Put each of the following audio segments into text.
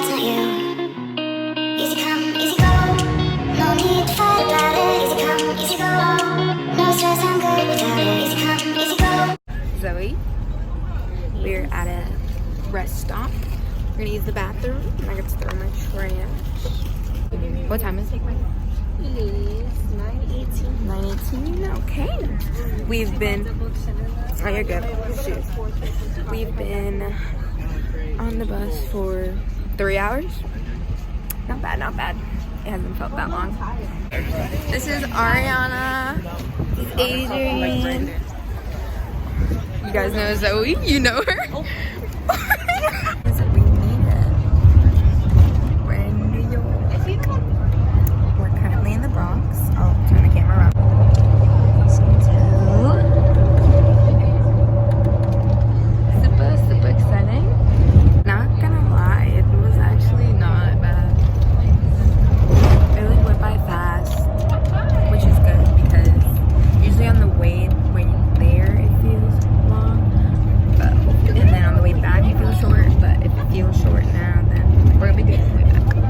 that's not you. Easy come, easy go. No need to fight about it. Easy come, easy go. No stress, I'm good without it. Easy come, easy go. Zoe, we're at a rest stop. We're gonna use the bathroom. And I got to throw my trash. What time is it? It is 9:18. 9:18. Okay. We've been. Oh, you're good. Shoot. We've been on the bus for 3 hours. Not bad, not bad. It hasn't felt that long. This is Ariana. This is Adrian. You guys know Zoe? You know her? We made it. We're in New York. We're currently in the Bronx. I'll turn the camera around. Super exciting. Not gonna lie, it was actually not bad. It like went by fast, which is good because usually on the way when you're there it feels long, and then on the way back it feels short. But if it feels short now, then we're gonna be good on the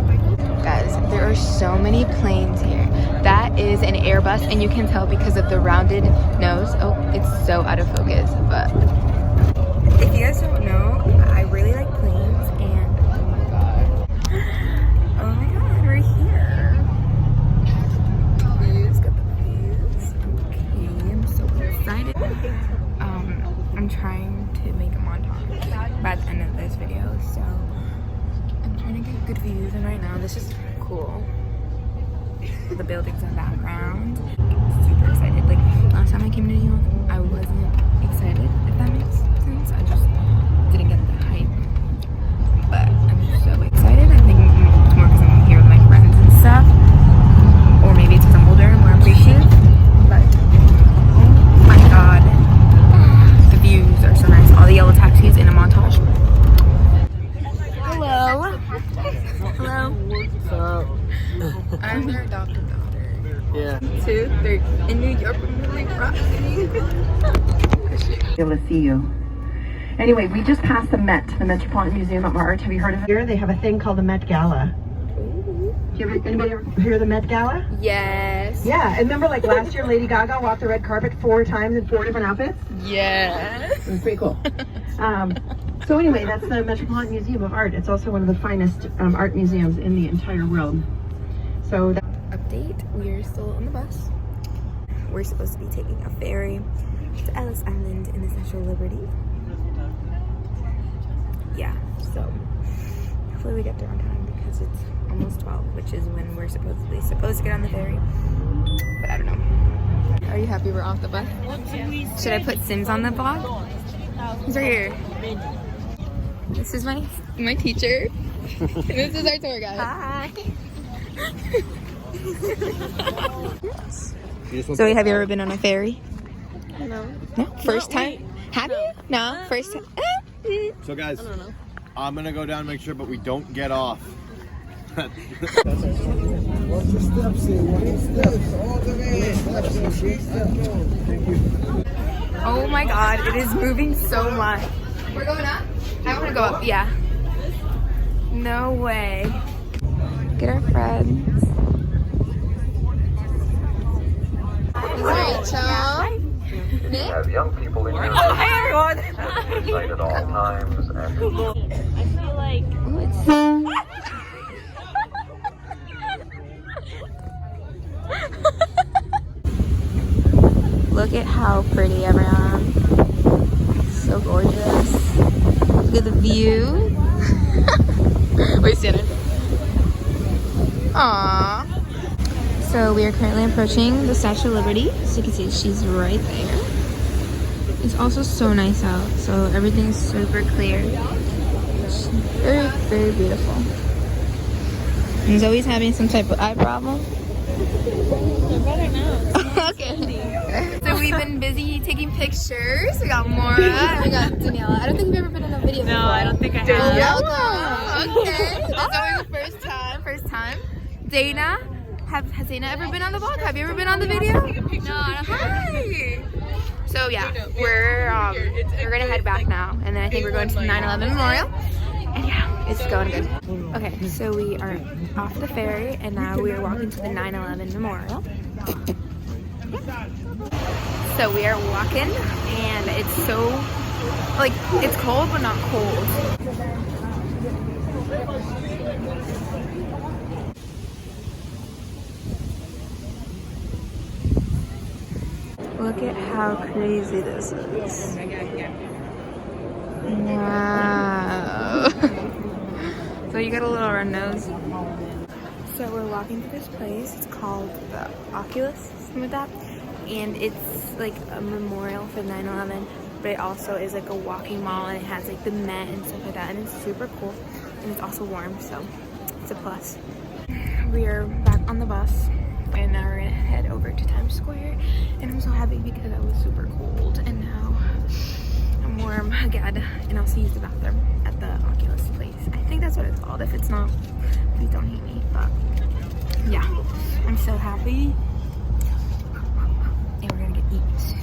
way back. Guys, there are so many planes here. That is an Airbus, and you can tell because of the rounded nose. Oh, it's so out of focus, but if you guys don't know, I really like planes, and oh my god, we're here. Views, got the views. Okay, I'm so excited. I'm trying to make a montage by the end of this video, so I'm trying to get good views, and right now this is cool. The buildings in the background. Super excited. Like last time I came to New York, I wasn't excited, if that makes sense. I just didn't get the hype. But I'm just so excited. I think it's more because I'm here with my friends and stuff. Or maybe it's because I'm older and more appreciative. But oh my god. The views are so nice. All the yellow taxis in a montage. Hello. Hello. What's up? I'm their adopted daughter. Yeah. 2, 3. In New York, we're really rocking. Able to see you. Anyway, we just passed the Met, the Metropolitan Museum of Art. Have you heard of it? Here they have a thing called the Met Gala. Anybody ever hear of the Met Gala? Yes. Yeah, and remember like last year Lady Gaga walked the red carpet 4 times in 4 different outfits? Yes. It was pretty cool. So anyway, that's the Metropolitan Museum of Art. It's also one of the finest art museums in the entire world. So Update, we're still on the bus. We're supposed to be taking a ferry to Ellis Island in the Statue of Liberty. Yeah, so hopefully we get there on time because it's almost 12, which is when we're supposed to get on the ferry. But I don't know. Are you happy we're off the bus? Should I put Sims on the vlog? He's right here. This is my teacher. This is our tour guide. Hi. Zoe, have you ever been on a ferry? No. No? First time? Have you? No? First time? So guys, I'm gonna go down and make sure, but we don't get off. Watch your steps here. Watch your steps. All the way. Oh my god, it is moving so much. We're going up? I want to go up, yeah. No way. Get our friends. Rachel. Nick? Have young people in your Oh, hi everyone. sight at all times and I feel like Ooh, it's... Look at how pretty everyone. So gorgeous. Look at the view. Wait, stand it. Aww. So we are currently approaching the Statue of Liberty. So you can see she's right there. It's also so nice out. So everything's super clear. It's very, very beautiful. And Zoe's having some type of eye problem. Okay. So we've been busy taking pictures. We got Maura and we got Daniela. I don't think you've ever been in a video before. no, I don't think I have. Welcome. Okay. That's always the first time. Dana, has Dana ever been on the vlog? Have you ever been on the video? No, I don't think Hi. So yeah, we're gonna head back now, and then I think we're going to 9/11 Memorial. And yeah, it's going good. Okay, so we are off the ferry and now we are walking to the 9/11 memorial. So we are walking and it's so, like, it's cold but not cold. Look at how crazy this is. Wow. So you got a little red nose. So we're walking to this place. It's called the Oculus, something like that. And it's like a memorial for 9/11, but it also is like a walking mall and it has like the Met and stuff like that. And it's super cool. And it's also warm, so it's a plus. We are back on the bus. And now we're gonna head over to Times Square. And I'm so happy because I was super cold and now I'm warm again. And I'll see you the bathroom at the Oculus place. I think that's what it's called. If it's not, please don't hate me. But yeah, I'm so happy. And we're gonna get eat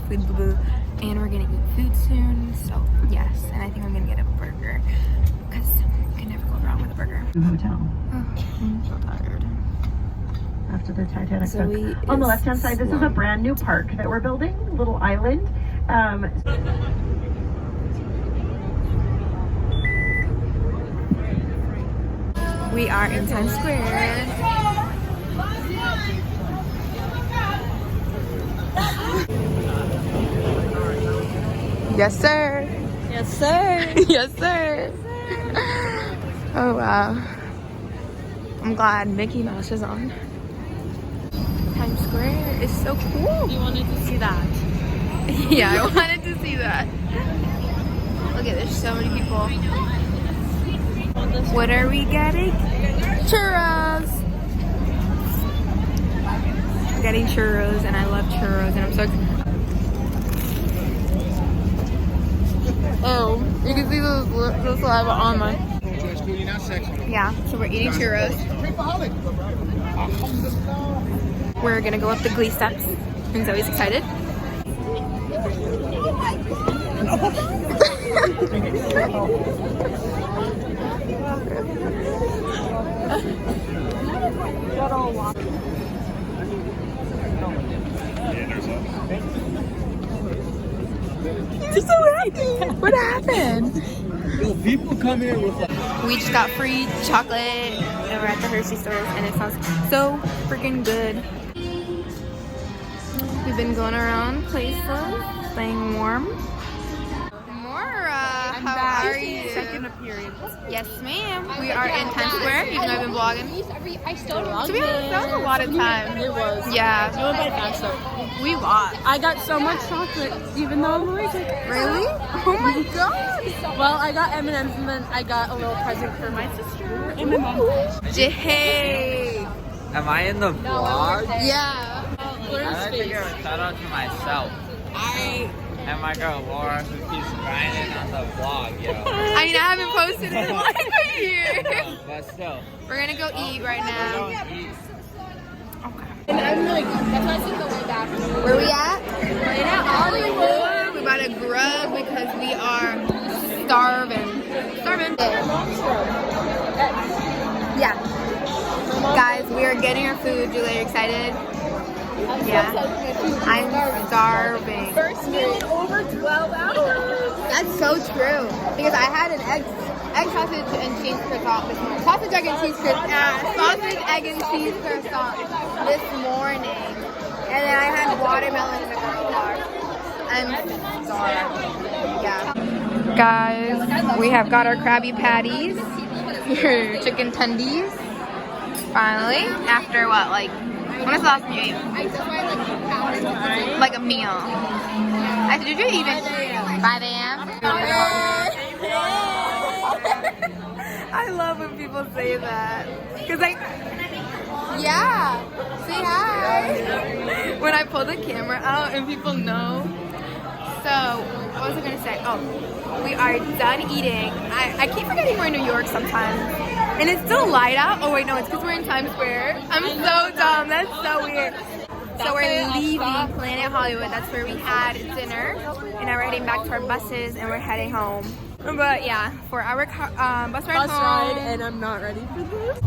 food, and we're gonna eat food soon. So yes, and I think I'm gonna get a burger because you can never go wrong with a burger. Hotel. Oh, I'm so tired. After the Titanic. Zoe On the is left-hand side, this is a brand new park that we're building, a little island. We are in Times Square. Yes, sir. Yes, sir. Yes, sir. Oh, wow. I'm glad Mickey Mouse is on. Times Square is so cool. You wanted to see that. Yeah, I wanted to see that. Look at, there's so many people. What are we getting? Churros! We're getting churros and I love churros and I'm so excited. Oh, you can see the saliva on my... Yeah, so we're eating churros. We're gonna go up the Glee steps and Zoe's excited. You're so happy. What happened? People come here with like... We just got free chocolate and we're at the Hershey stores and it smells so freaking good. We've been going around places, staying warm. Mora, how are you? Second appearance. Yes, ma'am. We are in Times Square, even though I've been vlogging. To be honest, that was a lot of time. It was. Yeah. We went by fast though. We walked. I got so much chocolate, even though I'm allergic. Really? Oh my god. Well, I got M&M's and then I got a little present for my sister and my mom. Jay. Am I in the vlog? Yeah. I like to give a shout out to myself. And my girl Laura who keeps grinding on the vlog, yo. I mean, I haven't posted in like a year. But still. We're gonna go eat right now. And I'm like, that's why I said the way back. Where we at? We're at Hollywood. We about to grub because we are starving. Starving. Yeah. Guys, we are getting our food. Julie, are you excited? Yeah. I'm starving. First meal in over 12 hours. That's so true. Because I had an egg sausage and cheese croissant this morning. Sausage, egg, and cheese croissant. Sausage, egg, and cheese croissant this morning. And then I had watermelon in the granola bar. I'm starved. Yeah. Guys, we have got our Krabby Patties. Your chicken tendies. Finally. After what, like, when was the last time you ate? Like a meal. Did you eat it? 5 a.m.? I love when people say that. Because yeah. Say hi. When I pull the camera out and people know. So, what was I going to say? Oh, we are done eating. I keep forgetting we're in New York sometimes. And it's still light out. Oh wait, no, it's because we're in Times Square. I'm so dumb. That's so weird. So we're leaving Planet Hollywood. That's where we had dinner. And now we're heading back to our buses and we're heading home. But yeah, 4-hour bus ride Bus home. ride, and I'm not ready for this.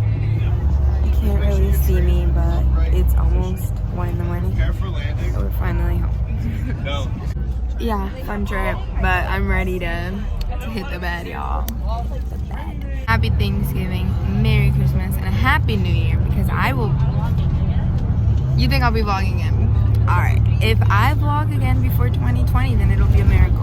You can't really see me, but it's almost 1 in the morning. Careful landing. So we're finally home. No. Yeah, fun trip, but I'm ready to hit the bed, y'all. The bed. Happy Thanksgiving, Merry Christmas, and a Happy New Year, because I will... You think I'll be vlogging again? Alright, if I vlog again before 2020, then it'll be a miracle.